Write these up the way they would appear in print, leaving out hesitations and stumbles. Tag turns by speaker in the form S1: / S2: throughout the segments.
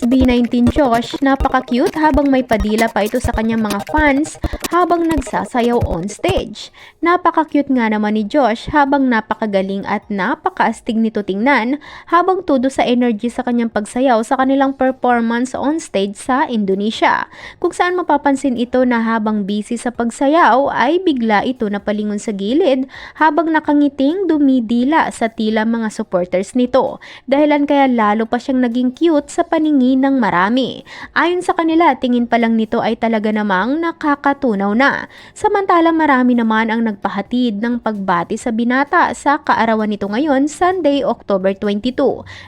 S1: SB19 Josh, napaka-cute habang may padila pa ito sa kanyang mga fans habang nagsasayaw on stage. Napaka-cute nga naman ni Josh habang napakagaling at napakaastig nito tingnan habang todo sa energy sa kanyang pagsayaw sa kanilang performance on stage sa Indonesia. Kung saan mapapansin ito na habang busy sa pagsayaw ay bigla ito napalingon sa gilid habang nakangiting dumidila sa tila mga supporters nito. Dahilan kaya lalo pa siyang naging cute sa paningin ng marami. Ayon sa kanila, tingin pa lang nito ay talaga namang nakakatunaw na. Samantalang marami naman ang nagpahatid ng pagbati sa binata sa kaarawan nito ngayon, Sunday, October 22.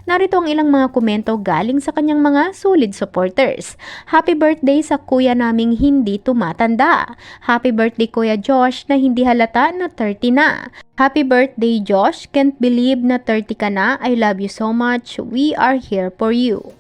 S1: Narito ang ilang mga komento galing sa kanyang mga solid supporters. Happy birthday sa kuya naming hindi tumatanda. Happy birthday Kuya Josh na hindi halata na 30 na. Happy birthday Josh, can't believe na 30 ka na. I love you so much. We are here for you.